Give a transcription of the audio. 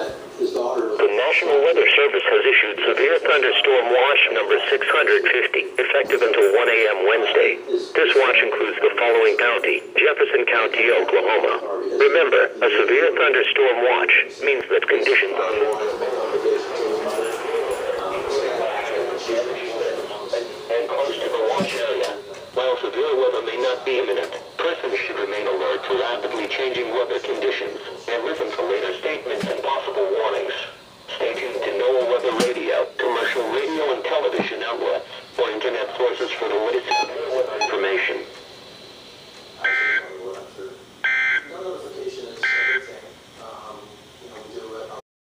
The National Weather Service has issued severe thunderstorm watch number 650, effective until 1 a.m. Wednesday. This watch includes the following county: Jefferson County, Oklahoma. Remember, a severe thunderstorm watch means that conditions and close to the watch area. While severe weather may not be imminent,